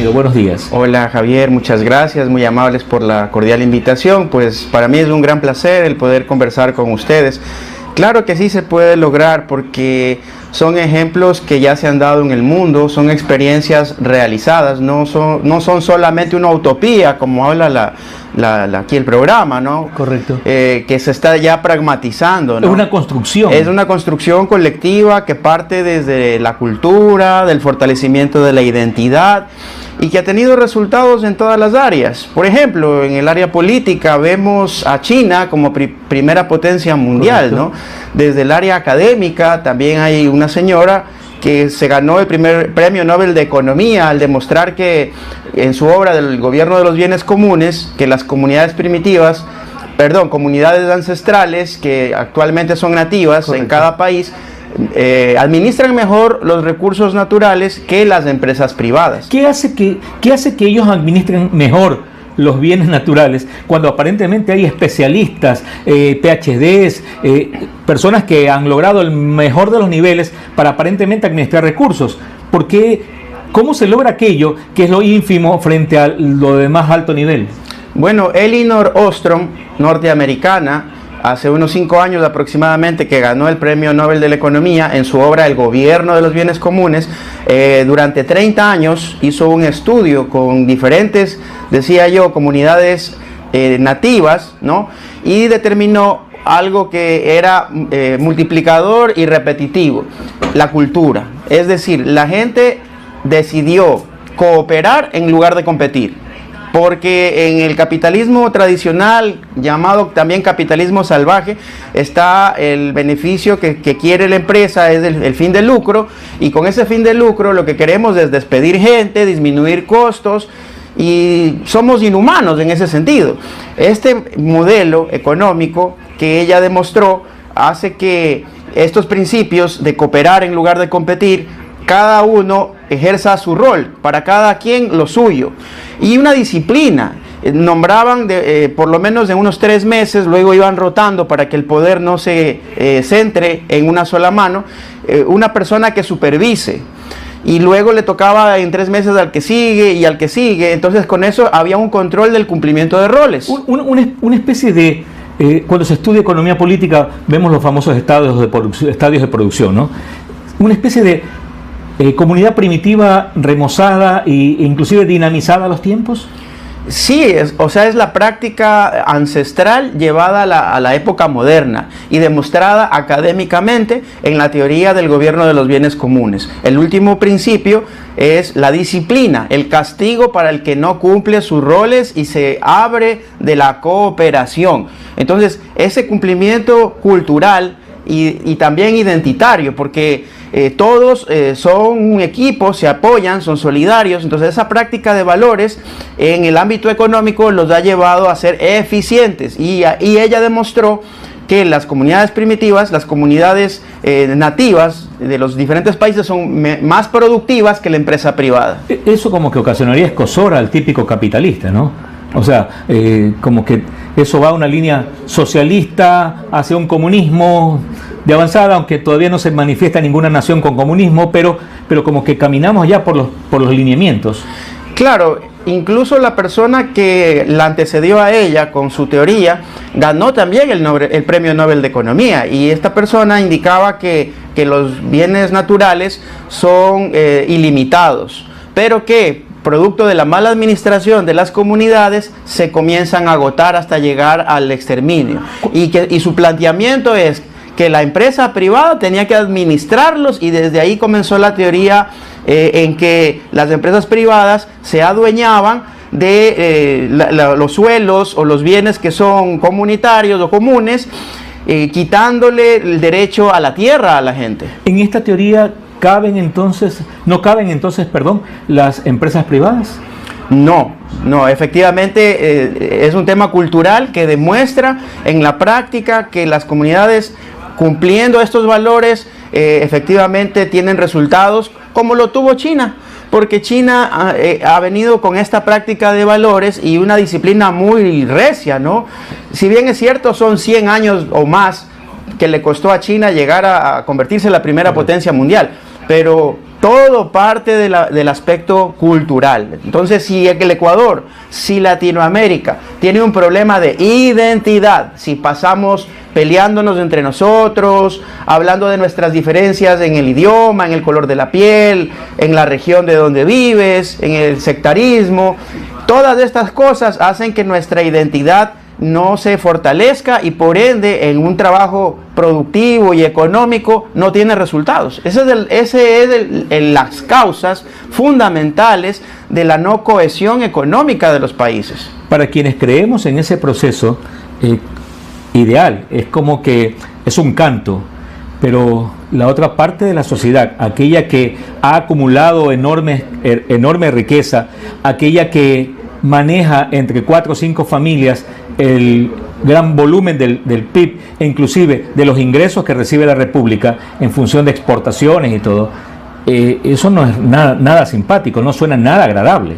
bienvenido, buenos días. Hola Javier, muchas gracias, muy amables por la cordial invitación. Pues para mí es un gran placer el poder conversar con ustedes. Claro que sí se puede lograr porque son ejemplos que ya se han dado en el mundo, son experiencias realizadas, no son solamente una utopía como habla aquí el programa, ¿no? Correcto. Que se está ya pragmatizando, ¿no? Es una construcción. Es una construcción colectiva que parte desde la cultura, del fortalecimiento de la identidad y que ha tenido resultados en todas las áreas. Por ejemplo, en el área política vemos a China como primera potencia mundial, ¿no? Desde el área académica también hay una señora que se ganó el primer premio Nobel de Economía al demostrar que en su obra del gobierno de los bienes comunes, que las comunidades comunidades ancestrales que actualmente son nativas en cada país, administran mejor los recursos naturales que las empresas privadas. ¿Qué hace que ellos administren mejor los bienes naturales cuando aparentemente hay especialistas, PhDs, personas que han logrado el mejor de los niveles para aparentemente administrar recursos? ¿Cómo se logra aquello que es lo ínfimo frente a lo de más alto nivel? Bueno, Elinor Ostrom, norteamericana, hace unos 5 años aproximadamente, que ganó el Premio Nobel de la Economía en su obra El gobierno de los bienes comunes, durante 30 años hizo un estudio con diferentes, decía yo, comunidades nativas, ¿no? Y determinó algo que era multiplicador y repetitivo: la cultura. Es decir, la gente decidió cooperar en lugar de competir. Porque en el capitalismo tradicional, llamado también capitalismo salvaje, está el beneficio que quiere la empresa, es el fin de lucro, y con ese fin de lucro lo que queremos es despedir gente, disminuir costos, y somos inhumanos en ese sentido. Este modelo económico que ella demostró hace que estos principios de cooperar en lugar de competir, cada uno ejerza su rol, para cada quien lo suyo, y una disciplina. Nombraban por lo menos de unos 3 meses, luego iban rotando para que el poder no se centre en una sola mano, una persona que supervise, y luego le tocaba en 3 meses al que sigue y al que sigue. Entonces con eso había un control del cumplimiento de roles. Una especie de... cuando se estudia economía política vemos los famosos estadios de producción, ¿no? Una especie de comunidad primitiva remozada e inclusive dinamizada a los tiempos. Sí, es la práctica ancestral llevada a la época moderna y demostrada académicamente en la teoría del gobierno de los bienes comunes. El último principio es la disciplina, el castigo para el que no cumple sus roles y se abre de la cooperación. Entonces, ese cumplimiento cultural y también identitario, porque todos son un equipo, se apoyan, son solidarios. Entonces esa práctica de valores en el ámbito económico los ha llevado a ser eficientes, y ella demostró que las comunidades primitivas, las comunidades nativas de los diferentes países son más productivas que la empresa privada. Eso como que ocasionaría escozor al típico capitalista, ¿no? O sea, como que eso va a una línea socialista hacia un comunismo de avanzada, aunque todavía no se manifiesta ninguna nación con comunismo, pero como que caminamos ya por los lineamientos. Claro, incluso la persona que la antecedió a ella con su teoría ganó también el Premio Nobel de Economía, y esta persona indicaba que los bienes naturales son ilimitados, pero que producto de la mala administración de las comunidades se comienzan a agotar hasta llegar al exterminio, y su planteamiento es que la empresa privada tenía que administrarlos, y desde ahí comenzó la teoría en que las empresas privadas se adueñaban de los suelos o los bienes que son comunitarios o comunes, quitándole el derecho a la tierra a la gente. En esta teoría no caben entonces, las empresas privadas. No, efectivamente es un tema cultural que demuestra en la práctica que las comunidades, cumpliendo estos valores, efectivamente tienen resultados como lo tuvo China, porque China ha venido con esta práctica de valores y una disciplina muy recia, ¿no? Si bien es cierto, son 100 años o más que le costó a China llegar a convertirse en la primera potencia mundial, pero todo parte del aspecto cultural. Entonces, si el Ecuador, si Latinoamérica tiene un problema de identidad, si pasamos peleándonos entre nosotros, hablando de nuestras diferencias en el idioma, en el color de la piel, en la región de donde vives, en el sectarismo, todas estas cosas hacen que nuestra identidad no se fortalezca y por ende en un trabajo productivo y económico no tiene resultados. Ese es las causas fundamentales de la no cohesión económica de los países. Para quienes creemos en ese proceso ideal, es como que es un canto, pero la otra parte de la sociedad, aquella que ha acumulado enorme riqueza, aquella que maneja entre 4 o 5 familias el gran volumen del PIB e inclusive de los ingresos que recibe la República en función de exportaciones y todo, eso no es nada simpático, no suena nada agradable.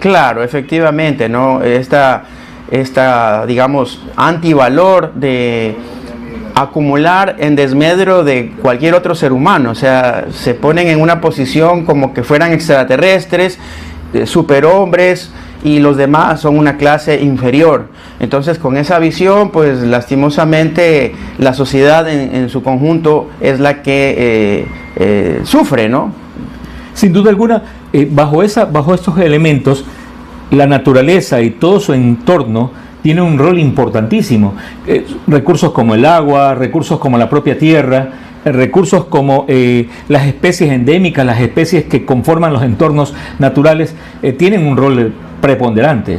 Claro, efectivamente, ¿no? Esta digamos, antivalor de acumular en desmedro de cualquier otro ser humano, o sea, se ponen en una posición como que fueran extraterrestres, superhombres, y los demás son una clase inferior. Entonces, con esa visión, pues lastimosamente la sociedad en su conjunto es la que sufre, ¿no? Sin duda alguna, bajo estos elementos, la naturaleza y todo su entorno tiene un rol importantísimo. Recursos como el agua, recursos como la propia tierra, recursos como las especies endémicas, las especies que conforman los entornos naturales, tienen un rol preponderante.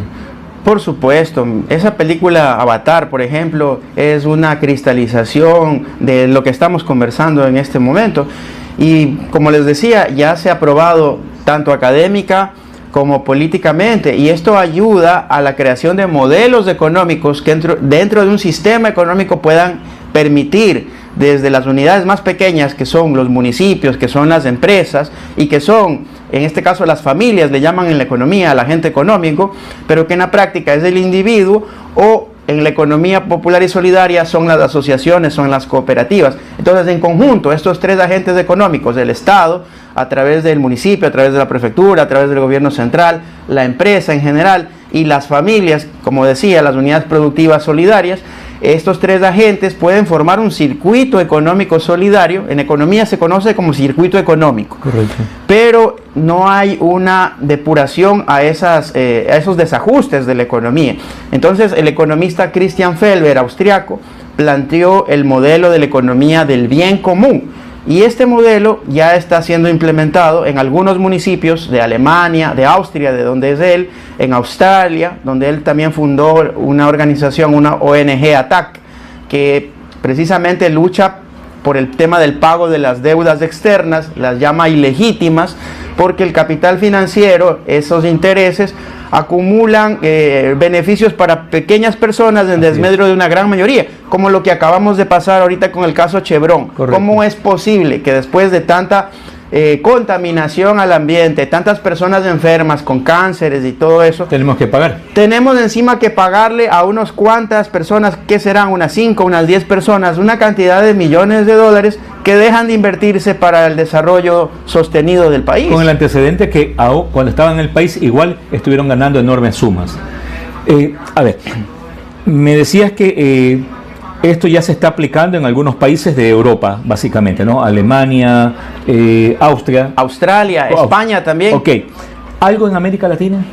Por supuesto, esa película Avatar, por ejemplo, es una cristalización de lo que estamos conversando en este momento. Y como les decía, ya se ha probado tanto académica como políticamente, y esto ayuda a la creación de modelos económicos que dentro de un sistema económico puedan permitir desde las unidades más pequeñas, que son los municipios, que son las empresas y que son, en este caso, las familias, le llaman en la economía al agente económico, pero que en la práctica es el individuo, o en la economía popular y solidaria son las asociaciones, son las cooperativas. Entonces, en conjunto, estos 3 agentes económicos, el Estado, a través del municipio, a través de la prefectura, a través del gobierno central, la empresa en general y las familias, como decía, las unidades productivas solidarias, estos 3 agentes pueden formar un circuito económico solidario. En economía se conoce como circuito económico. Correcto. Pero no hay una depuración a esos desajustes de la economía. Entonces, el economista Christian Felber, austriaco, planteó el modelo de la economía del bien común. Y este modelo ya está siendo implementado en algunos municipios de Alemania, de Austria, de donde es él, en Australia, donde él también fundó una organización, una ONG ATTAC, que precisamente lucha por el tema del pago de las deudas externas, las llama ilegítimas, porque el capital financiero, esos intereses, acumulan beneficios para pequeñas personas en desmedro de una gran mayoría, como lo que acabamos de pasar ahorita con el caso Chevron. Correcto. ¿Cómo es posible que después de tanta contaminación al ambiente, tantas personas enfermas con cánceres y todo eso, Tenemos que pagar. tenemos encima que pagarle a unos cuantas personas, que serán unas 5, unas 10 personas, una cantidad de millones de dólares que dejan de invertirse para el desarrollo sostenido del país? Con el antecedente que cuando estaban en el país igual estuvieron ganando enormes sumas. A ver, me decías que esto ya se está aplicando en algunos países de Europa, básicamente, ¿no? Alemania, Austria. Australia, España también. Ok. ¿Algo en América Latina?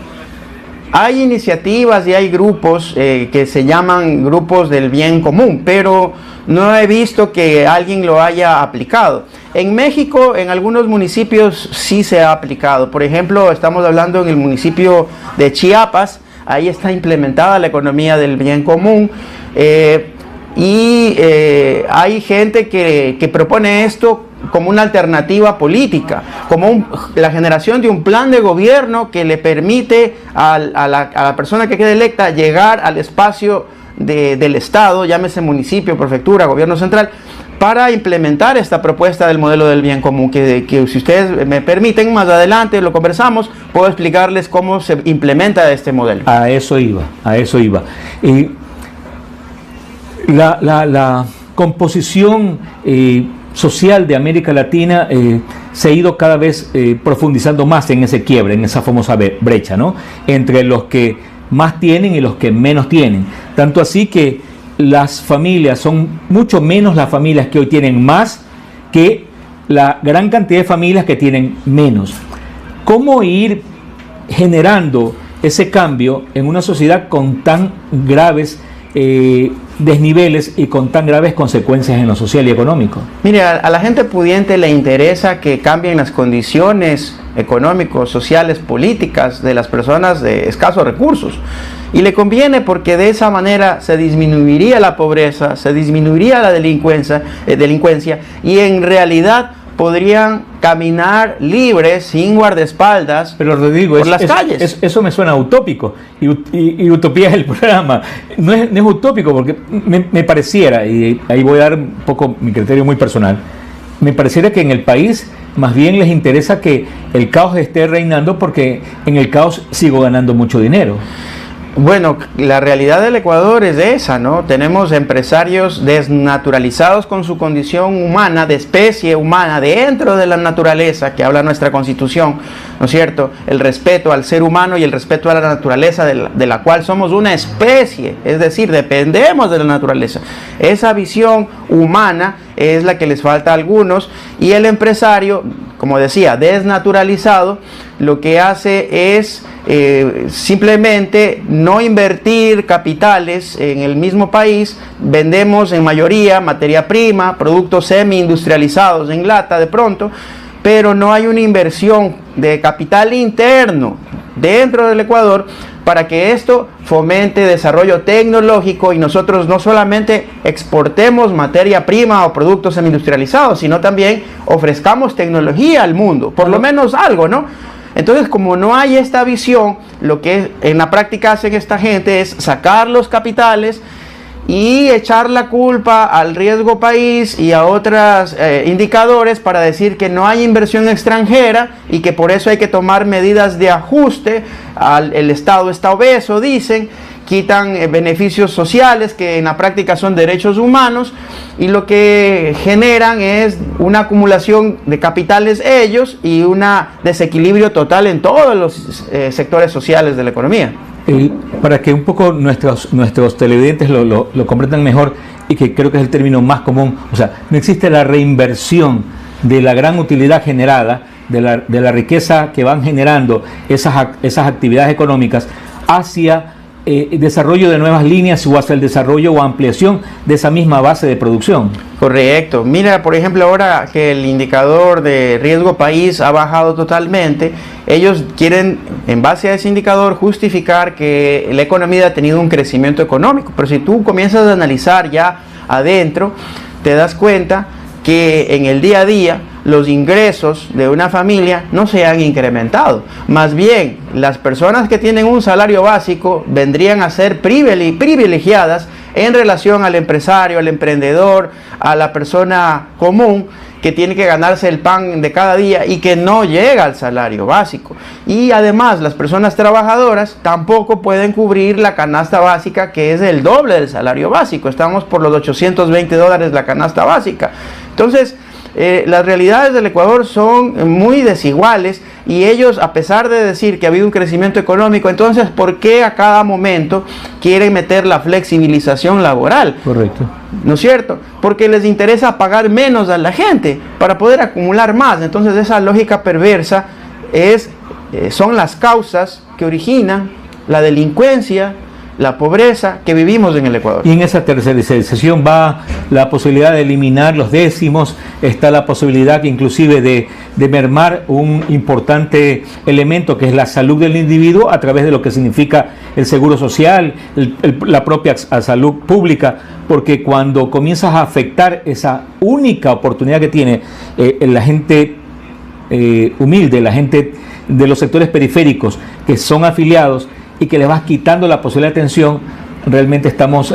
Hay iniciativas y hay grupos que se llaman grupos del bien común, pero no he visto que alguien lo haya aplicado. En México, en algunos municipios sí se ha aplicado. Por ejemplo, estamos hablando en el municipio de Chiapas, ahí está implementada la economía del bien común. Hay gente que propone esto como una alternativa política, como la generación de un plan de gobierno que le permite a la persona que quede electa llegar al espacio del Estado, llámese municipio, prefectura, gobierno central, para implementar esta propuesta del modelo del bien común, que si ustedes me permiten, más adelante lo conversamos, puedo explicarles cómo se implementa este modelo. A eso iba. La composición social de América Latina se ha ido cada vez profundizando más en ese quiebre, en esa famosa brecha, ¿no? Entre los que más tienen y los que menos tienen. Tanto así que las familias son mucho menos las familias que hoy tienen más que la gran cantidad de familias que tienen menos. ¿Cómo ir generando ese cambio en una sociedad con tan graves desniveles y con tan graves consecuencias en lo social y económico? Mire, a la gente pudiente le interesa que cambien las condiciones económicos, sociales, políticas de las personas de escasos recursos. Y le conviene porque de esa manera se disminuiría la pobreza, se disminuiría la delincuencia y en realidad podrían caminar libres, sin guardaespaldas, pero Rodrigo, por las calles. Eso me suena utópico, y utopía es el programa. No es utópico porque me pareciera, y ahí voy a dar un poco mi criterio muy personal, me pareciera que en el país más bien les interesa que el caos esté reinando porque en el caos sigo ganando mucho dinero. Bueno, la realidad del Ecuador es esa, ¿no? Tenemos empresarios desnaturalizados con su condición humana, de especie humana, dentro de la naturaleza, que habla nuestra Constitución, ¿no es cierto? El respeto al ser humano y el respeto a la naturaleza de la cual somos una especie, es decir, dependemos de la naturaleza. Esa visión humana es la que les falta a algunos, y el empresario, como decía, desnaturalizado, lo que hace es simplemente no invertir capitales en el mismo país. Vendemos en mayoría materia prima, productos semi-industrializados en lata de pronto, pero no hay una inversión de capital interno dentro del Ecuador para que esto fomente desarrollo tecnológico y nosotros no solamente exportemos materia prima o productos semi-industrializados, sino también ofrezcamos tecnología al mundo, por lo menos algo, ¿no? Entonces, como no hay esta visión, lo que en la práctica hacen esta gente es sacar los capitales y echar la culpa al riesgo país y a otros indicadores para decir que no hay inversión extranjera y que por eso hay que tomar medidas de ajuste. El Estado está obeso, dicen, quitan beneficios sociales que en la práctica son derechos humanos, y lo que generan es una acumulación de capitales ellos y un desequilibrio total en todos los sectores sociales de la economía. Para que un poco nuestros televidentes lo comprendan mejor, y que creo que es el término más común, o sea, no existe la reinversión de la gran utilidad generada, de la riqueza que van generando esas actividades económicas hacia desarrollo de nuevas líneas o hacia el desarrollo o ampliación de esa misma base de producción. Correcto. Mira, por ejemplo, ahora que el indicador de riesgo país ha bajado totalmente, ellos quieren, en base a ese indicador, justificar que la economía ha tenido un crecimiento económico. Pero si tú comienzas a analizar ya adentro, te das cuenta que en el día a día los ingresos de una familia no se han incrementado. Más bien, las personas que tienen un salario básico vendrían a ser privilegiadas en relación al empresario, al emprendedor, a la persona común que tiene que ganarse el pan de cada día y que no llega al salario básico. Y además, las personas trabajadoras tampoco pueden cubrir la canasta básica, que es el doble del salario básico. Estamos por los $820 la canasta básica. Entonces, las realidades del Ecuador son muy desiguales, y ellos, a pesar de decir que ha habido un crecimiento económico, entonces, ¿por qué a cada momento quieren meter la flexibilización laboral? Correcto. ¿No es cierto? Porque les interesa pagar menos a la gente para poder acumular más. Entonces, esa lógica perversa son las causas que originan la delincuencia, la pobreza que vivimos en el Ecuador. Y en esa tercerización va la posibilidad de eliminar los décimos, está la posibilidad inclusive de mermar un importante elemento que es la salud del individuo a través de lo que significa el seguro social, la propia salud pública, porque cuando comienzas a afectar esa única oportunidad que tiene la gente humilde, la gente de los sectores periféricos que son afiliados, y que le vas quitando la posibilidad de atención, realmente estamos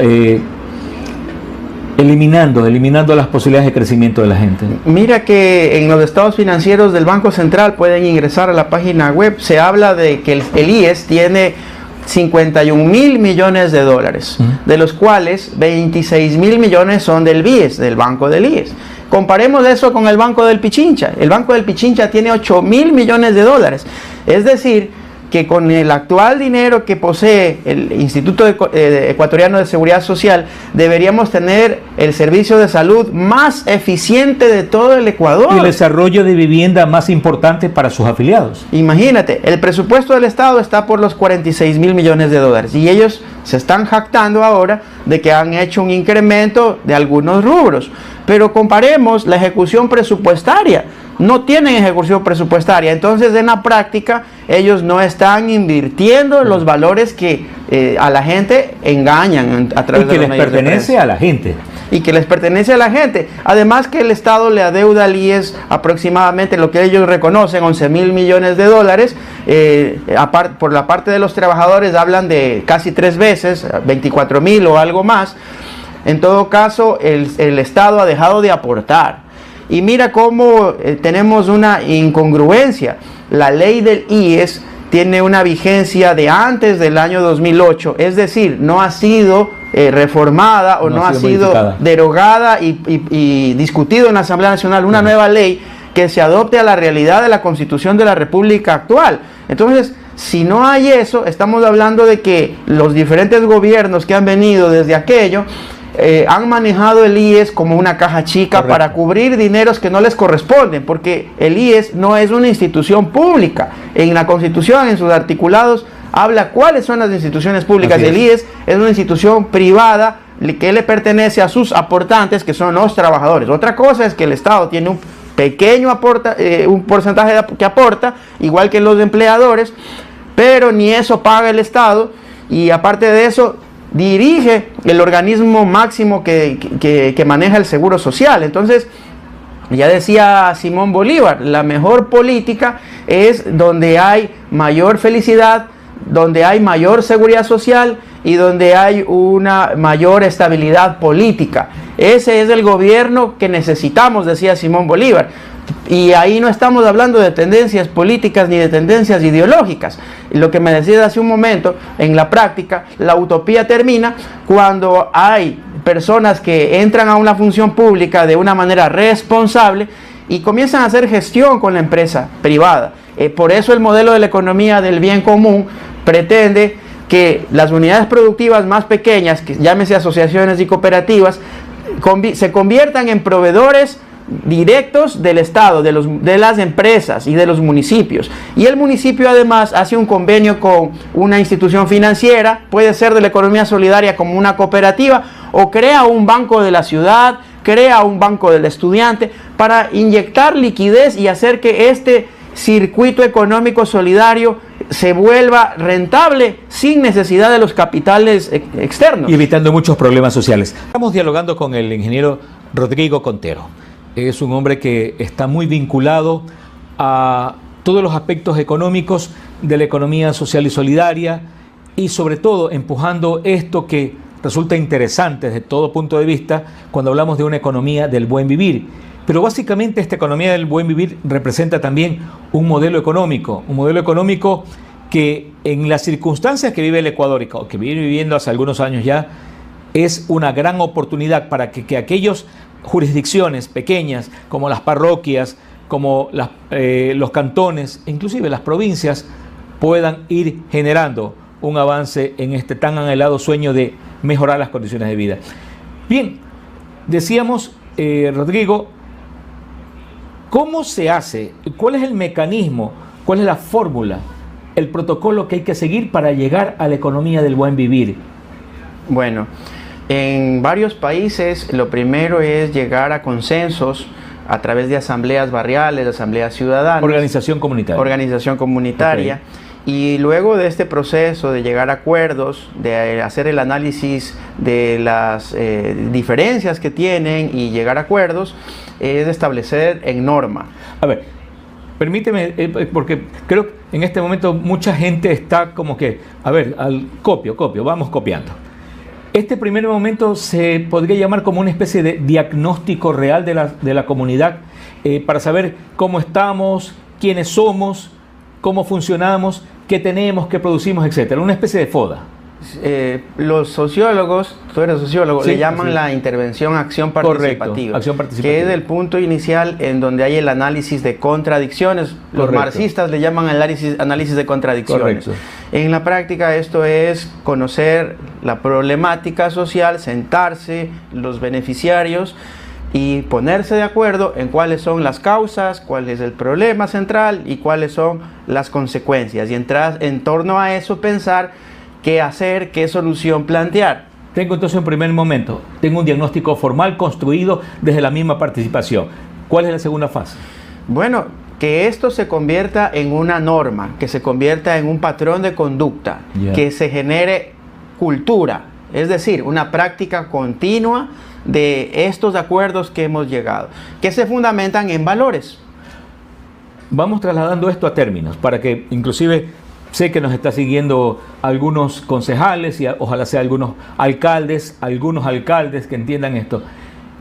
eliminando las posibilidades de crecimiento de la gente. Mira que en los estados financieros del Banco Central, pueden ingresar a la página web, se habla de que el IES tiene 51.000 millones de dólares, de los cuales 26.000 millones son del BIES, del Banco del IES. Comparemos eso con el Banco del Pichincha. El Banco del Pichincha tiene 8.000 millones de dólares. Es decir, que con el actual dinero que posee el Instituto Ecuatoriano de Seguridad Social, deberíamos tener el servicio de salud más eficiente de todo el Ecuador. Y el desarrollo de vivienda más importante para sus afiliados. Imagínate, el presupuesto del Estado está por los 46.000 millones de dólares y ellos se están jactando ahora de que han hecho un incremento de algunos rubros. Pero comparemos la ejecución presupuestaria. No tienen ejecución presupuestaria, entonces en la práctica ellos no están invirtiendo los valores que a la gente engañan a través de los medios de prensa. Y que les pertenece a la gente. Y que les pertenece a la gente. Además que el Estado le adeuda al IES aproximadamente lo que ellos reconocen, 11.000 millones de dólares. Por la parte de los trabajadores hablan de casi 3 veces, 24.000 o algo más. En todo caso, el Estado ha dejado de aportar. Y mira cómo tenemos una incongruencia. La ley del IES tiene una vigencia de antes del año 2008, es decir, no ha sido reformada o no ha sido derogada y discutido en la Asamblea Nacional una nueva ley que se adopte a la realidad de la Constitución de la República actual. Entonces, si no hay eso, estamos hablando de que los diferentes gobiernos que han venido desde aquello han manejado el IES como una caja chica. Correcto. Para cubrir dineros que no les corresponden, porque el IES no es una institución pública. En la Constitución, en sus articulados, habla cuáles son las instituciones públicas. El IES es una institución privada que le pertenece a sus aportantes, que son los trabajadores. Otra cosa es que el Estado tiene un pequeño un porcentaje que aporta, igual que los empleadores, pero ni eso paga el Estado, y aparte de eso dirige el organismo máximo que maneja el seguro social. Entonces, ya decía Simón Bolívar, la mejor política es donde hay mayor felicidad, donde hay mayor seguridad social y donde hay una mayor estabilidad política. Ese es el gobierno que necesitamos, decía Simón Bolívar. Y ahí no estamos hablando de tendencias políticas ni de tendencias ideológicas. Lo que me decías hace un momento, en la práctica, la utopía termina cuando hay personas que entran a una función pública de una manera responsable y comienzan a hacer gestión con la empresa privada. Por eso el modelo de la economía del bien común pretende que las unidades productivas más pequeñas, que llámese asociaciones y cooperativas, se conviertan en proveedores directos del Estado, de las empresas y de los municipios. Y el municipio además hace un convenio con una institución financiera, puede ser de la economía solidaria como una cooperativa, o crea un banco de la ciudad, crea un banco del estudiante, para inyectar liquidez y hacer que este circuito económico solidario se vuelva rentable sin necesidad de los capitales externos. Y evitando muchos problemas sociales. Estamos dialogando con el ingeniero Rodrigo Contero. Es un hombre que está muy vinculado a todos los aspectos económicos de la economía social y solidaria, y sobre todo empujando esto que resulta interesante desde todo punto de vista cuando hablamos de una economía del buen vivir. Pero básicamente esta economía del buen vivir representa también un modelo económico que en las circunstancias que vive el Ecuador y que viene viviendo hace algunos años ya, es una gran oportunidad para que aquellos jurisdicciones pequeñas como las parroquias, como los cantones, inclusive las provincias, puedan ir generando un avance en este tan anhelado sueño de mejorar las condiciones de vida. Bien, decíamos, Rodrigo, ¿cómo se hace? ¿Cuál es el mecanismo? ¿Cuál es la fórmula? El protocolo que hay que seguir para llegar a la economía del buen vivir. Bueno, en varios países lo primero es llegar a consensos a través de asambleas barriales, asambleas ciudadanas. Organización comunitaria. Organización comunitaria. Okay. Y luego de este proceso de llegar a acuerdos, de hacer el análisis de las diferencias que tienen y llegar a acuerdos, es establecer en norma. A ver, permíteme, porque creo que en este momento mucha gente está como que, a ver, copio, vamos copiando. Este primer momento se podría llamar como una especie de diagnóstico real de la comunidad, para saber cómo estamos, quiénes somos, cómo funcionamos, qué tenemos, qué producimos, etc. Una especie de FODA. Los sociólogos, tú eres sociólogo, Sí, le llaman sí. la intervención acción participativa. Correcto, acción participativa. Que es el punto inicial en donde hay el análisis de contradicciones. Los Correcto. marxistas le llaman análisis de contradicciones. Correcto. En la práctica esto es conocer la problemática social, sentarse los beneficiarios y ponerse de acuerdo en cuáles son las causas, cuál es el problema central y cuáles son las consecuencias. Y entrar en torno a eso pensar qué hacer, qué solución plantear. Tengo entonces un primer momento, tengo un diagnóstico formal construido desde la misma participación. ¿Cuál es la segunda fase? Bueno, que esto se convierta en una norma, que se convierta en un patrón de conducta, Ya. que se genere cultura, es decir, una práctica continua de estos acuerdos que hemos llegado, que se fundamentan en valores. Vamos trasladando esto a términos, para que inclusive sé que nos está siguiendo algunos concejales y ojalá sea algunos alcaldes que entiendan esto.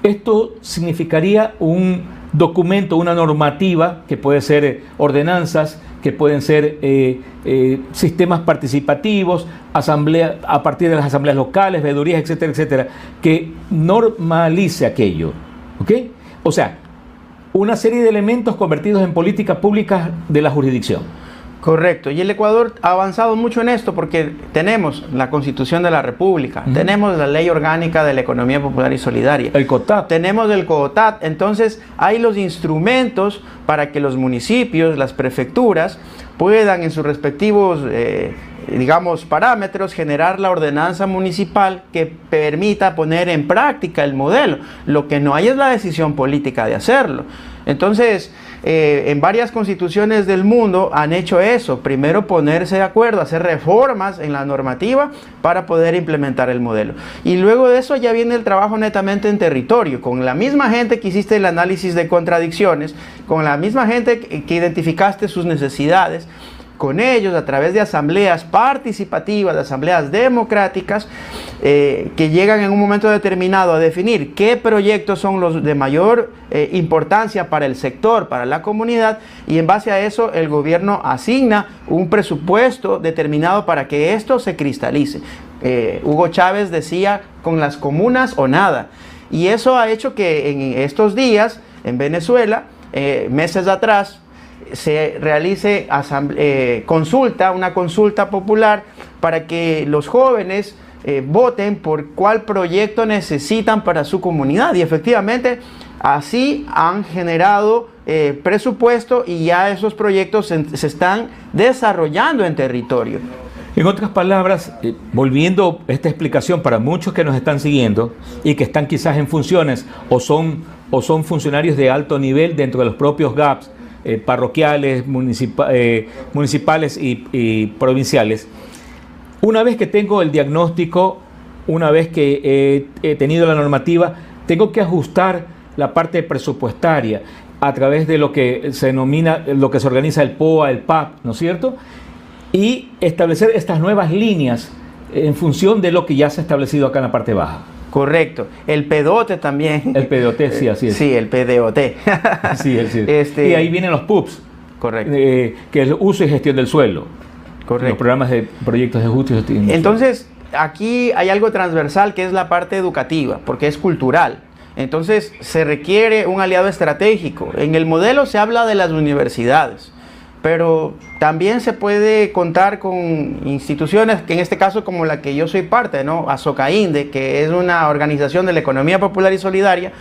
Esto significaría un documento, una normativa que puede ser ordenanzas, que pueden ser sistemas participativos, asamblea, a partir de las asambleas locales, veedurías, etcétera, etcétera, que normalice aquello, ¿ok? O sea, una serie de elementos convertidos en políticas públicas de la jurisdicción. Correcto, y el Ecuador ha avanzado mucho en esto porque tenemos la Constitución de la República, tenemos la Ley Orgánica de la Economía Popular y Solidaria, El COTAP. tenemos el COTAT, entonces hay los instrumentos para que los municipios, las prefecturas, puedan en sus respectivos, digamos, parámetros generar la ordenanza municipal que permita poner en práctica el modelo. Lo que no hay es la decisión política de hacerlo. Entonces, en varias constituciones del mundo han hecho eso, primero ponerse de acuerdo, hacer reformas en la normativa para poder implementar el modelo. Y luego de eso ya viene el trabajo netamente en territorio, con la misma gente que hiciste el análisis de contradicciones, con la misma gente que identificaste sus necesidades, con ellos a través de asambleas participativas, de asambleas democráticas, que llegan en un momento determinado a definir qué proyectos son los de mayor importancia para el sector, para la comunidad, y en base a eso el gobierno asigna un presupuesto determinado para que esto se cristalice. Hugo Chávez decía, con las comunas o nada, y eso ha hecho que en estos días en Venezuela, meses atrás, se realice una consulta popular para que los jóvenes voten por cuál proyecto necesitan para su comunidad, y efectivamente así han generado presupuesto y ya esos proyectos se están desarrollando en territorio. En otras palabras, volviendo a esta explicación para muchos que nos están siguiendo y que están quizás en funciones o son funcionarios de alto nivel dentro de los propios GAPs, parroquiales, municipales y provinciales. Una vez que tengo el diagnóstico, una vez que he tenido la normativa, tengo que ajustar la parte presupuestaria a través de lo que se denomina, lo que se organiza el POA, el PAP, ¿no es cierto? Y establecer estas nuevas líneas en función de lo que ya se ha establecido acá en la parte baja. Correcto. El PDOT también. El PDOT, sí, así es. Sí, el PDOT. Sí, y ahí vienen los PUPs. Correcto. Que es el uso y gestión del suelo. Correcto. Los programas de proyectos de uso y gestión del suelo. Entonces, aquí hay algo transversal que es la parte educativa, porque es cultural. Entonces, se requiere un aliado estratégico. En el modelo se habla de las universidades, pero también se puede contar con instituciones, que en este caso como la que yo soy parte, ¿no? Azocainde, que es una organización de la economía popular y solidaria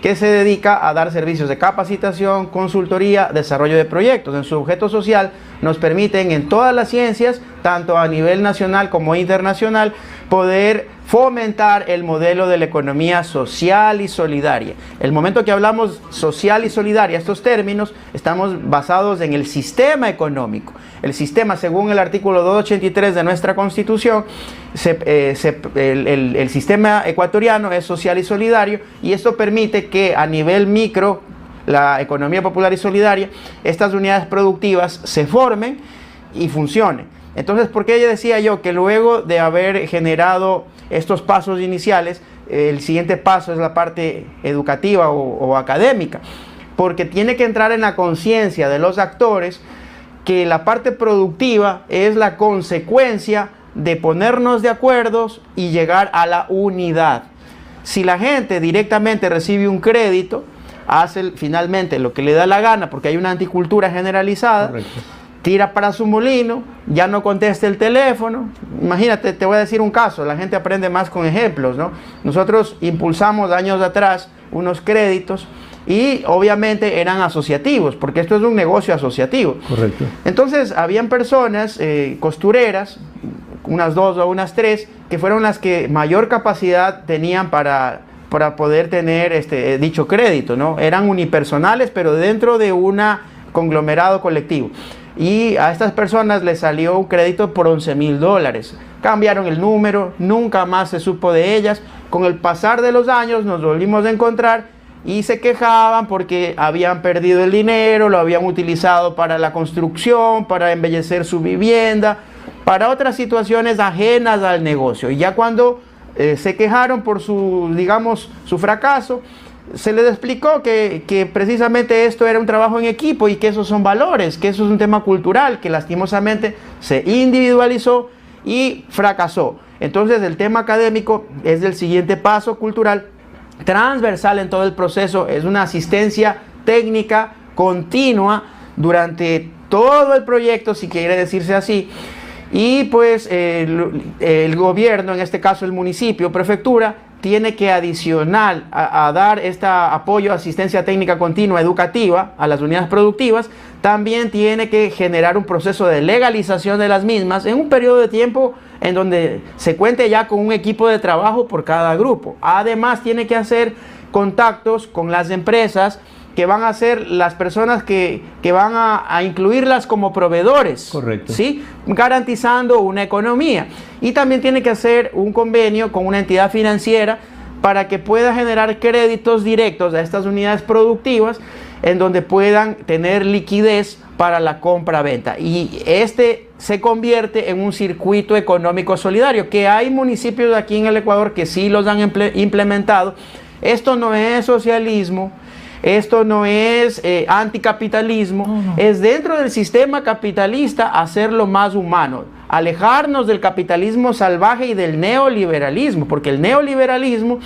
que se dedica a dar servicios de capacitación, consultoría, desarrollo de proyectos. En su objeto social nos permiten en todas las ciencias, tanto a nivel nacional como internacional, poder fomentar el modelo de la economía social y solidaria. El momento que hablamos social y solidaria, estos términos, estamos basados en el sistema económico. El sistema, según el artículo 283 de nuestra Constitución, el sistema ecuatoriano es social y solidario, y esto permite que a nivel micro, la economía popular y solidaria, estas unidades productivas se formen y funcionen. Entonces, ¿por qué decía yo que luego de haber generado estos pasos iniciales, el siguiente paso es la parte educativa o académica? Porque tiene que entrar en la conciencia de los actores que la parte productiva es la consecuencia de ponernos de acuerdo y llegar a la unidad. Si la gente directamente recibe un crédito, hace finalmente lo que le da la gana, porque hay una anticultura generalizada. Correcto. Tira para su molino, ya no contesta el teléfono. Imagínate, te voy a decir un caso, la gente aprende más con ejemplos, ¿no? Nosotros impulsamos años atrás unos créditos y obviamente eran asociativos, porque esto es un negocio asociativo. Correcto. Entonces, habían personas, costureras, unas 2 o unas 3, que fueron las que mayor capacidad tenían para poder tener dicho crédito, ¿no? Eran unipersonales, pero dentro de un conglomerado colectivo. Y a estas personas les salió un crédito por $11,000. Cambiaron el número, nunca más se supo de ellas. Con el pasar de los años nos volvimos a encontrar y se quejaban porque habían perdido el dinero, lo habían utilizado para la construcción, para embellecer su vivienda, para otras situaciones ajenas al negocio. Y ya cuando se quejaron por su fracaso, se les explicó que precisamente esto era un trabajo en equipo y que esos son valores, que eso es un tema cultural que lastimosamente se individualizó y fracasó. Entonces el tema académico es el siguiente paso cultural, transversal en todo el proceso, es una asistencia técnica continua durante todo el proyecto, si quiere decirse así. Y pues el gobierno, en este caso el municipio, prefectura, tiene que adicional a dar este apoyo, asistencia técnica continua educativa a las unidades productivas, también tiene que generar un proceso de legalización de las mismas en un periodo de tiempo en donde se cuente ya con un equipo de trabajo por cada grupo. Además tiene que hacer contactos con las empresas que van a ser las personas que van a incluirlas como proveedores. Correcto. ¿Sí? Garantizando una economía. Y también tiene que hacer un convenio con una entidad financiera para que pueda generar créditos directos a estas unidades productivas en donde puedan tener liquidez para la compra-venta. Y se convierte en un circuito económico solidario, que hay municipios aquí en el Ecuador que sí los han implementado. Esto no es socialismo. Esto no es anticapitalismo, no. Es dentro del sistema capitalista hacerlo más humano, alejarnos del capitalismo salvaje y del neoliberalismo, porque el neoliberalismo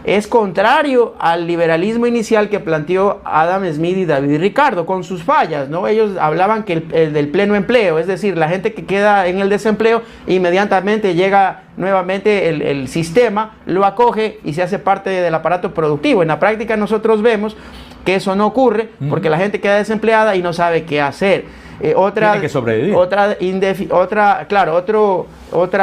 es contrario al liberalismo inicial que planteó Adam Smith y David Ricardo, con sus fallas, ¿no? Ellos hablaban que el del pleno empleo, es decir, la gente que queda en el desempleo, inmediatamente llega nuevamente el sistema, lo acoge y se hace parte del aparato productivo. En la práctica nosotros vemos que eso no ocurre porque la gente queda desempleada y no sabe qué hacer. Tiene que sobrevivir. Otra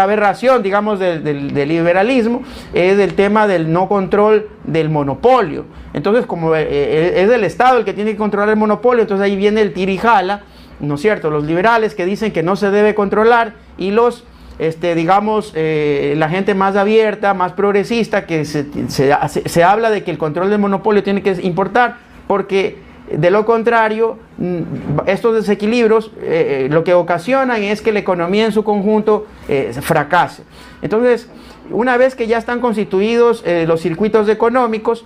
aberración, digamos, del liberalismo es el tema del no control del monopolio. Entonces, como es el Estado el que tiene que controlar el monopolio, entonces ahí viene el tira y jala, ¿no es cierto? Los liberales que dicen que no se debe controlar y los la gente más abierta, más progresista, que se habla de que el control del monopolio tiene que importar, porque de lo contrario, estos desequilibrios lo que ocasionan es que la economía en su conjunto fracase. Entonces, una vez que ya están constituidos los circuitos económicos,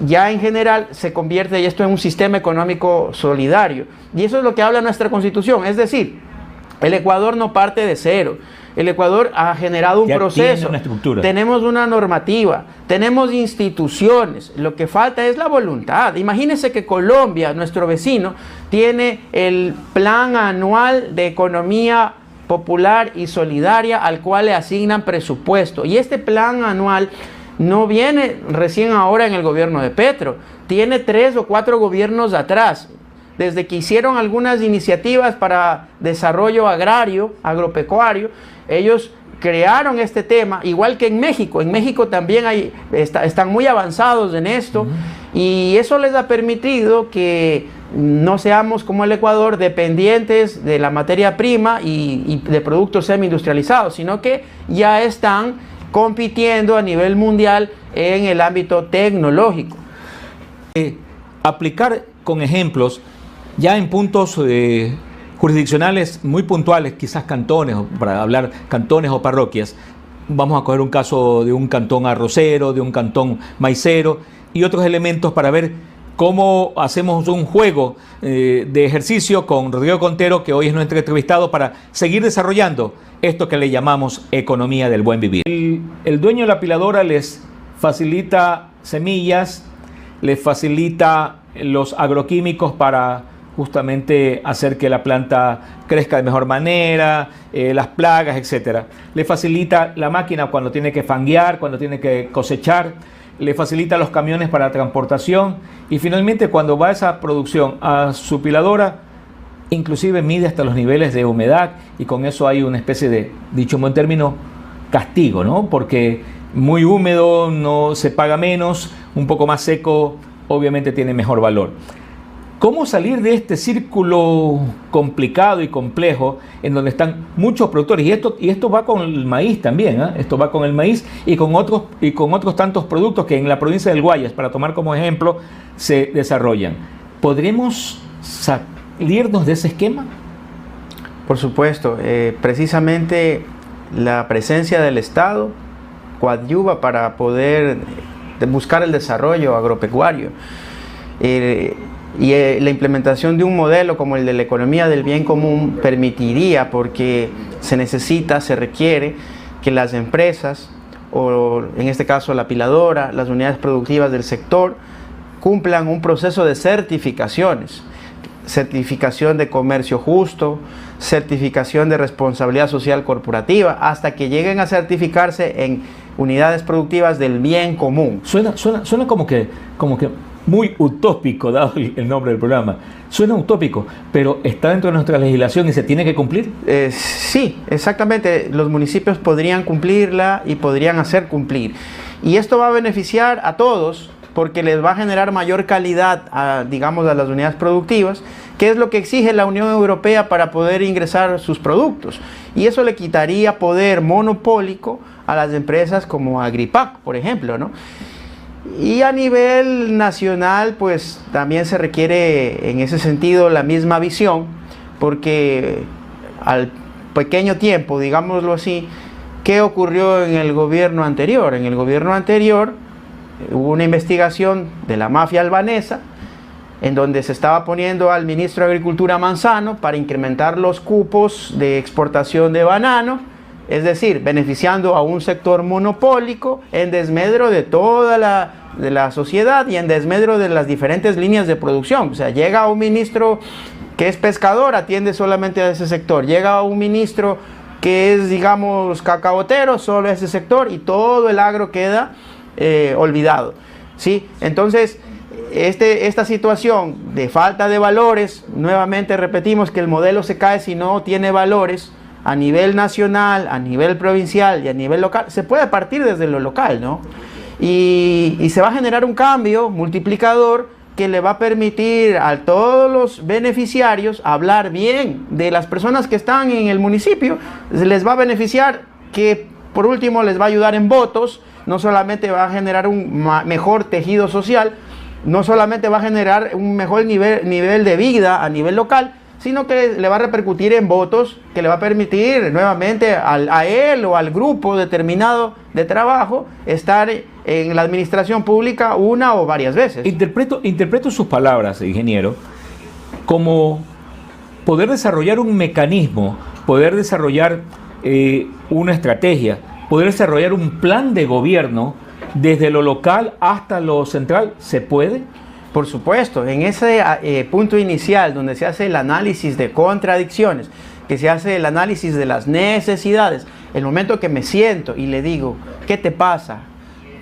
ya en general se convierte esto en un sistema económico solidario. Y eso es lo que habla nuestra Constitución, es decir, el Ecuador no parte de cero. El Ecuador ha generado un proceso, tenemos una normativa, tenemos instituciones, lo que falta es la voluntad. Imagínense que Colombia, nuestro vecino, tiene el Plan Anual de Economía Popular y Solidaria al cual le asignan presupuesto. Y este plan anual no viene recién ahora en el gobierno de Petro, tiene 3 o 4 gobiernos atrás. Desde que hicieron algunas iniciativas para desarrollo agrario, agropecuario, ellos crearon este tema, igual que en México. En México también están muy avanzados en esto, y eso les ha permitido que no seamos como el Ecuador dependientes de la materia prima y de productos semi-industrializados, sino que ya están compitiendo a nivel mundial en el ámbito tecnológico. Aplicar con ejemplos ya en puntos jurisdiccionales muy puntuales, quizás cantones, para hablar cantones o parroquias. Vamos a coger un caso de un cantón arrocero, de un cantón maicero y otros elementos para ver cómo hacemos un juego de ejercicio con Rodrigo Contero, que hoy es nuestro entrevistado, para seguir desarrollando esto que le llamamos economía del buen vivir. El dueño de la apiladora les facilita semillas, les facilita los agroquímicos para justamente hacer que la planta crezca de mejor manera, las plagas, etcétera. Le facilita la máquina cuando tiene que fanguear, cuando tiene que cosechar, le facilita los camiones para la transportación y finalmente cuando va esa producción a su piladora, inclusive mide hasta los niveles de humedad y con eso hay una especie de, dicho en buen término, castigo, ¿no? Porque muy húmedo no se paga menos, un poco más seco obviamente tiene mejor valor. ¿Cómo salir de este círculo complicado y complejo en donde están muchos productores? Y esto va con el maíz también, ¿eh? Esto va con el maíz y con otros tantos productos que en la provincia del Guayas, para tomar como ejemplo, se desarrollan. ¿Podremos salirnos de ese esquema? Por supuesto, precisamente la presencia del Estado coadyuva para poder buscar el desarrollo agropecuario. La implementación de un modelo como el de la economía del bien común permitiría, porque se requiere que las empresas, o en este caso la apiladora, las unidades productivas del sector, cumplan un proceso de certificaciones. Certificación de comercio justo, certificación de responsabilidad social corporativa, hasta que lleguen a certificarse en unidades productivas del bien común. Suena como que muy utópico, dado el nombre del programa. Suena utópico, pero está dentro de nuestra legislación y se tiene que cumplir. Sí, exactamente. Los municipios podrían cumplirla y podrían hacer cumplir. Y esto va a beneficiar a todos porque les va a generar mayor calidad a las unidades productivas, que es lo que exige la Unión Europea para poder ingresar sus productos. Y eso le quitaría poder monopólico a las empresas como Agripac, por ejemplo, ¿no? Y a nivel nacional, pues también se requiere en ese sentido la misma visión, porque al pequeño tiempo, digámoslo así, ¿qué ocurrió en el gobierno anterior? En el gobierno anterior hubo una investigación de la mafia albanesa, en donde se estaba poniendo al ministro de Agricultura Manzano para incrementar los cupos de exportación de banano, es decir, beneficiando a un sector monopólico en desmedro de toda la sociedad y en desmedro de las diferentes líneas de producción. O sea, llega un ministro que es pescador, atiende solamente a ese sector. Llega un ministro que es, cacaotero, solo a ese sector, y todo el agro queda olvidado, ¿sí? Entonces, esta situación de falta de valores, nuevamente repetimos que el modelo se cae si no tiene valores a nivel nacional, a nivel provincial y a nivel local. Se puede partir desde lo local, ¿no? Y se va a generar un cambio multiplicador que le va a permitir a todos los beneficiarios hablar bien de las personas que están en el municipio. Les va a beneficiar, que por último les va a ayudar en votos. No solamente va a generar un mejor tejido social, no solamente va a generar un mejor nivel de vida a nivel local, sino que le va a repercutir en votos, que le va a permitir nuevamente a él o al grupo determinado de trabajo estar en la administración pública una o varias veces. Interpreto sus palabras, ingeniero, como poder desarrollar un mecanismo, poder desarrollar una estrategia, poder desarrollar un plan de gobierno desde lo local hasta lo central. ¿Se puede? Por supuesto, en ese punto inicial donde se hace el análisis de contradicciones, que se hace el análisis de las necesidades, el momento que me siento y le digo, ¿qué te pasa?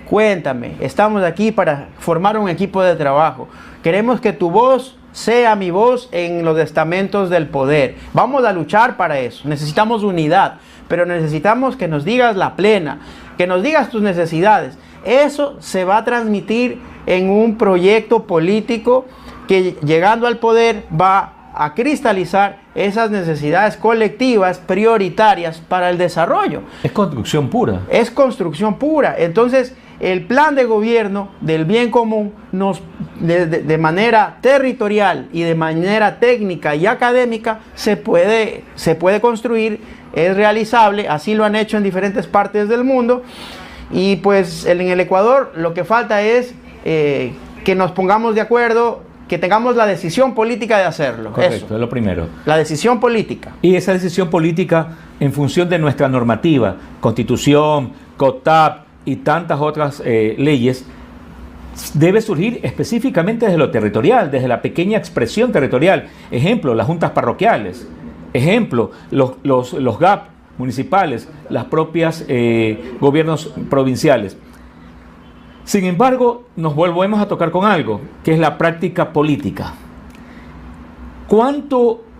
Cuéntame, estamos aquí para formar un equipo de trabajo. Queremos que tu voz sea mi voz en los estamentos del poder. Vamos a luchar para eso. Necesitamos unidad, pero necesitamos que nos digas la plena, que nos digas tus necesidades. Eso se va a transmitir en un proyecto político que, llegando al poder, va a cristalizar esas necesidades colectivas prioritarias para el desarrollo. Es construcción pura. Es construcción pura. Entonces, el plan de gobierno del bien común de manera territorial y de manera técnica y académica se puede construir, es realizable, así lo han hecho en diferentes partes del mundo. Y pues en el Ecuador lo que falta es que que nos pongamos de acuerdo, que tengamos la decisión política de hacerlo. Correcto, eso es lo primero. La decisión política. Y esa decisión política, en función de nuestra normativa, Constitución, COTAP y tantas otras leyes, debe surgir específicamente desde lo territorial, desde la pequeña expresión territorial. Ejemplo, las juntas parroquiales. Ejemplo, los GAP municipales, las propias gobiernos provinciales. Sin embargo, nos volvemos a tocar con algo, que es la práctica política.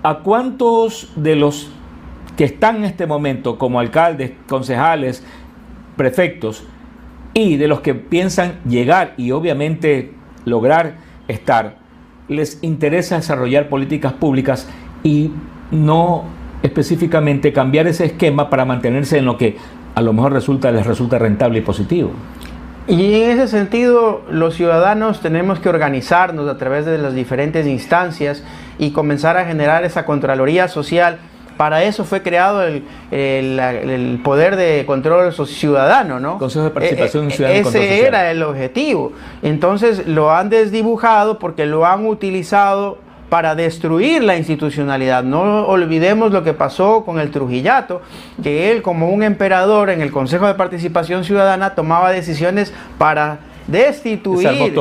¿A cuántos de los que están en este momento como alcaldes, concejales, prefectos, y de los que piensan llegar y obviamente lograr estar, les interesa desarrollar políticas públicas y no específicamente cambiar ese esquema para mantenerse en lo que a lo mejor les resulta rentable y positivo? Y en ese sentido, los ciudadanos tenemos que organizarnos a través de las diferentes instancias y comenzar a generar esa Contraloría Social. Para eso fue creado el poder de control ciudadano, ¿no? Consejo de Participación Ciudadana y Control Social. Ese era el objetivo. Entonces lo han desdibujado porque lo han utilizado para destruir la institucionalidad. No olvidemos lo que pasó con el Trujillato, que él, como un emperador en el Consejo de Participación Ciudadana, tomaba decisiones para destituir,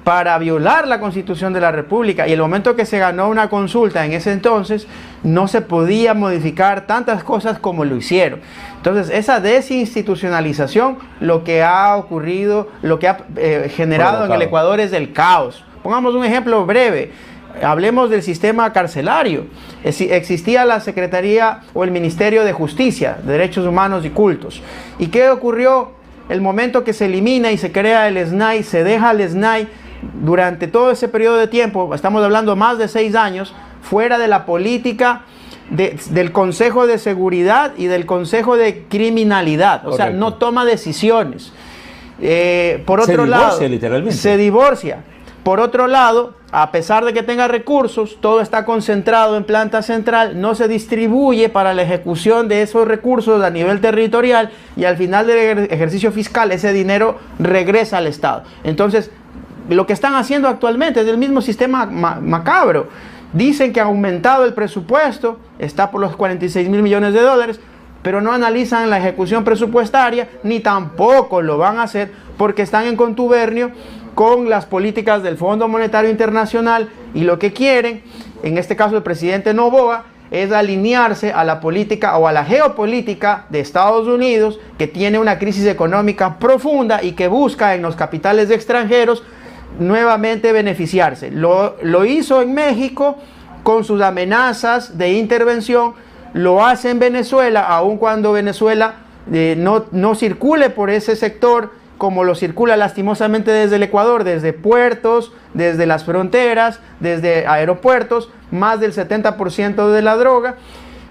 para violar la Constitución de la República. Y el momento que se ganó una consulta en ese entonces, no se podía modificar tantas cosas como lo hicieron. Entonces, esa desinstitucionalización, lo que ha ocurrido, lo que ha generado en el Ecuador es el caos. Pongamos un ejemplo breve. Hablemos del sistema carcelario. Existía la Secretaría o el Ministerio de Justicia, Derechos Humanos y Cultos. ¿Y qué ocurrió? El momento que se elimina y se crea el SNAI, se deja el SNAI durante todo ese periodo de tiempo, estamos hablando más de 6 años, fuera de la política del Consejo de Seguridad y del Consejo de Criminalidad. O sea, no toma decisiones. Por otro lado, literalmente. Se divorcia. Por otro lado, a pesar de que tenga recursos, todo está concentrado en planta central, no se distribuye para la ejecución de esos recursos a nivel territorial y al final del ejercicio fiscal ese dinero regresa al Estado. Entonces, lo que están haciendo actualmente es el mismo sistema macabro. Dicen que ha aumentado el presupuesto, está por los 46 mil millones de dólares, pero no analizan la ejecución presupuestaria, ni tampoco lo van a hacer porque están en contubernio con las políticas del Fondo Monetario Internacional y lo que quieren, en este caso el presidente Noboa, es alinearse a la política o a la geopolítica de Estados Unidos, que tiene una crisis económica profunda y que busca en los capitales extranjeros nuevamente beneficiarse. Lo hizo en México con sus amenazas de intervención, lo hace en Venezuela, aun cuando Venezuela no circule por ese sector como lo circula lastimosamente desde el Ecuador, desde puertos, desde las fronteras, desde aeropuertos, más del 70% de la droga.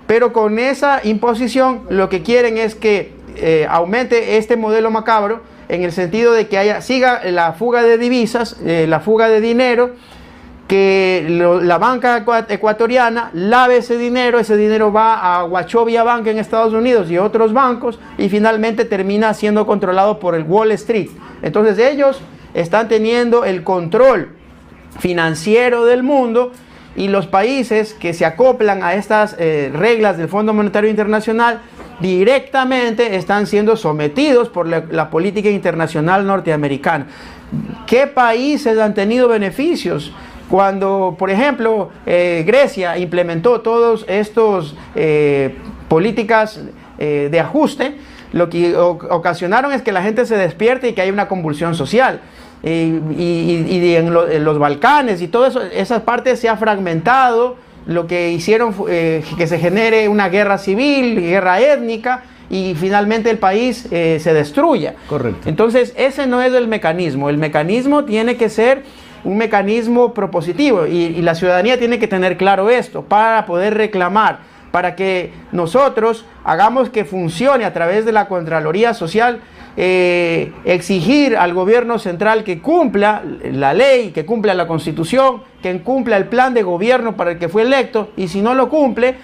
Pero con esa imposición lo que quieren es que aumente este modelo macabro en el sentido de que siga la fuga de divisas, la fuga de dinero, que la banca ecuatoriana lave ese dinero va a Wachovia Bank en Estados Unidos y otros bancos y finalmente termina siendo controlado por el Wall Street. Entonces ellos están teniendo el control financiero del mundo y los países que se acoplan a estas reglas del Fondo Monetario Internacional directamente están siendo sometidos por la política internacional norteamericana. ¿Qué países han tenido beneficios? Cuando, por ejemplo, Grecia implementó todos estos políticas de ajuste, lo que ocasionaron es que la gente se despierte y que haya una convulsión social. Y en los Balcanes y todo eso, esa parte se ha fragmentado, lo que hicieron que se genere una guerra civil, guerra étnica, y finalmente el país se destruya. Correcto. Entonces, ese no es el mecanismo. El mecanismo tiene que ser un mecanismo propositivo y la ciudadanía tiene que tener claro esto para poder reclamar, para que nosotros hagamos que funcione a través de la Contraloría Social, exigir al gobierno central que cumpla la ley, que cumpla la Constitución, que cumpla el plan de gobierno para el que fue electo, y si no lo cumple,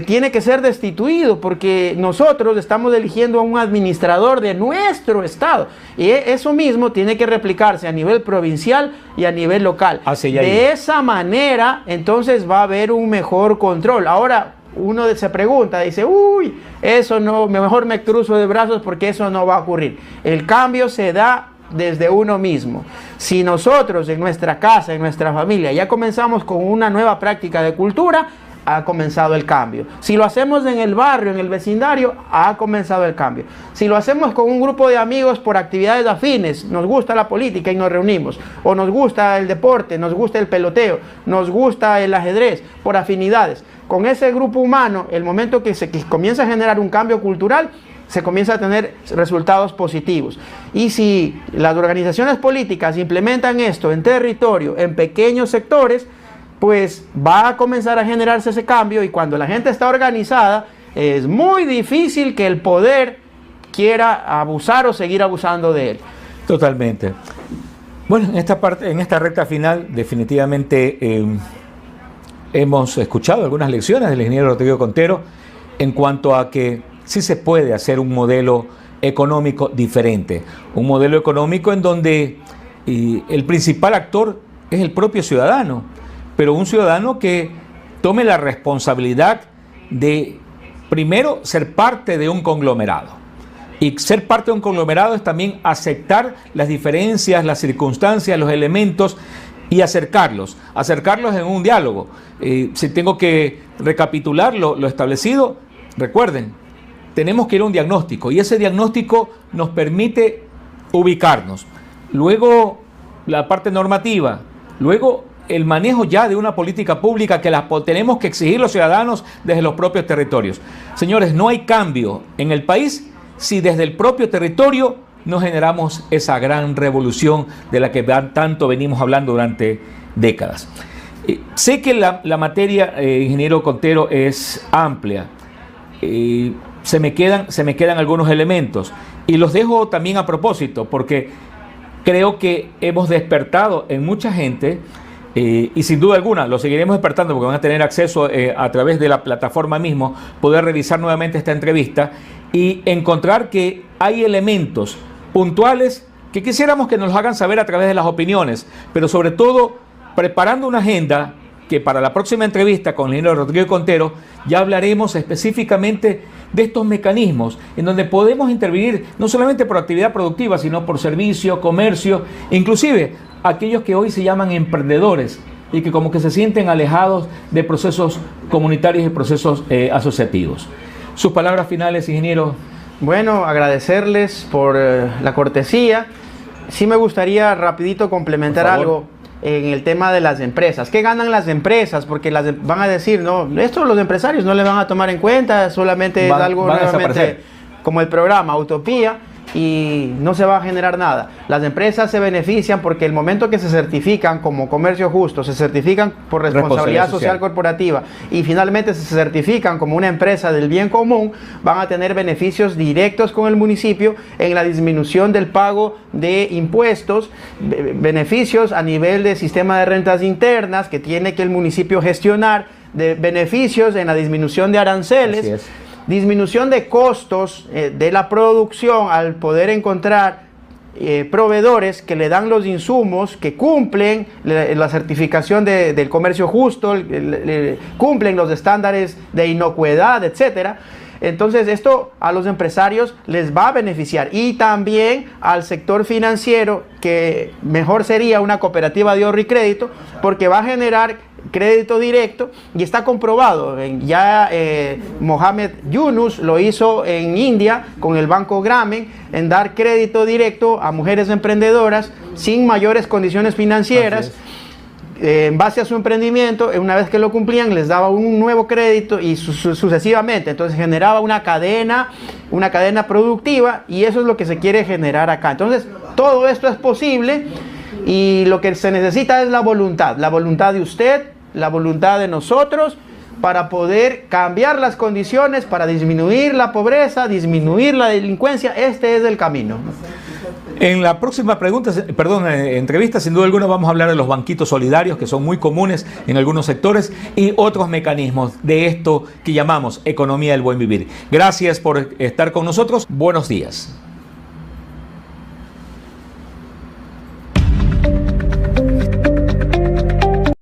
tiene que ser destituido, porque nosotros estamos eligiendo a un administrador de nuestro estado, y eso mismo tiene que replicarse a nivel provincial y a nivel local. De esa manera entonces va a haber un mejor control. Ahora uno se pregunta, dice, uy, eso no, mejor me cruzo de brazos porque eso no va a ocurrir. El cambio se da desde uno mismo. Si nosotros en nuestra casa, en nuestra familia, ya comenzamos con una nueva práctica de cultura, ha comenzado el cambio. Si lo hacemos en el barrio, en el vecindario, ha comenzado el cambio. Si lo hacemos con un grupo de amigos por actividades afines, nos gusta la política y nos reunimos, o nos gusta el deporte, nos gusta el peloteo, nos gusta el ajedrez, por afinidades. Con ese grupo humano, el momento que comienza a generar un cambio cultural, se comienza a tener resultados positivos. Y si las organizaciones políticas implementan esto en territorio, en pequeños sectores, pues va a comenzar a generarse ese cambio, y cuando la gente está organizada, es muy difícil que el poder quiera abusar o seguir abusando de él. Totalmente. Bueno, en esta parte, en esta recta final, definitivamente hemos escuchado algunas lecciones del ingeniero Rodrigo Contero en cuanto a que sí se puede hacer un modelo económico diferente, un modelo económico en donde el principal actor es el propio ciudadano, pero un ciudadano que tome la responsabilidad de, primero, ser parte de un conglomerado. Y ser parte de un conglomerado es también aceptar las diferencias, las circunstancias, los elementos, y acercarlos en un diálogo. Si tengo que recapitular lo establecido, recuerden, tenemos que ir a un diagnóstico, y ese diagnóstico nos permite ubicarnos. Luego, la parte normativa, luego el manejo ya de una política pública que la tenemos que exigir los ciudadanos desde los propios territorios. Señores, no hay cambio en el país si desde el propio territorio no generamos esa gran revolución de la que tanto venimos hablando durante décadas. Sé que la materia, ingeniero Contero, es amplia. Se me quedan algunos elementos, y los dejo también a propósito, porque creo que hemos despertado en mucha gente, y sin duda alguna lo seguiremos despertando, porque van a tener acceso a través de la plataforma mismo, poder revisar nuevamente esta entrevista y encontrar que hay elementos puntuales que quisiéramos que nos los hagan saber a través de las opiniones, pero sobre todo preparando una agenda que para la próxima entrevista con el ingeniero Rodrigo Contero ya hablaremos específicamente de estos mecanismos en donde podemos intervenir no solamente por actividad productiva, sino por servicio, comercio, inclusive aquellos que hoy se llaman emprendedores y que como que se sienten alejados de procesos comunitarios y procesos asociativos. Sus palabras finales, ingeniero. Bueno, agradecerles por la cortesía. Sí me gustaría rapidito complementar algo en el tema de las empresas. ¿Qué ganan las empresas? Porque van a decir, no, esto los empresarios no le van a tomar en cuenta, solamente es algo nuevamente como el programa Utopía, y no se va a generar nada. Las empresas se benefician porque el momento que se certifican como comercio justo, se certifican por responsabilidad social corporativa, y finalmente se certifican como una empresa del bien común, van a tener beneficios directos con el municipio en la disminución del pago de impuestos, beneficios a nivel de sistema de rentas internas que tiene que el municipio gestionar, de beneficios en la disminución de aranceles, disminución de costos de la producción al poder encontrar proveedores que le dan los insumos, que cumplen la certificación del comercio justo, cumplen los estándares de inocuidad, etcétera. Entonces esto a los empresarios les va a beneficiar, y también al sector financiero, que mejor sería una cooperativa de ahorro y crédito, porque va a generar crédito directo, y está comprobado. Ya Mohamed Yunus lo hizo en India con el banco Grameen, en dar crédito directo a mujeres emprendedoras sin mayores condiciones financieras. En base a su emprendimiento, una vez que lo cumplían, les daba un nuevo crédito, y sucesivamente. Entonces generaba una cadena productiva, y eso es lo que se quiere generar acá. Entonces todo esto es posible, y lo que se necesita es la voluntad de usted, la voluntad de nosotros, para poder cambiar las condiciones, para disminuir la pobreza, disminuir la delincuencia. Este es el camino. En la próxima entrevista, sin duda alguna, vamos a hablar de los banquitos solidarios, que son muy comunes en algunos sectores, y otros mecanismos de esto que llamamos economía del buen vivir. Gracias por estar con nosotros. Buenos días.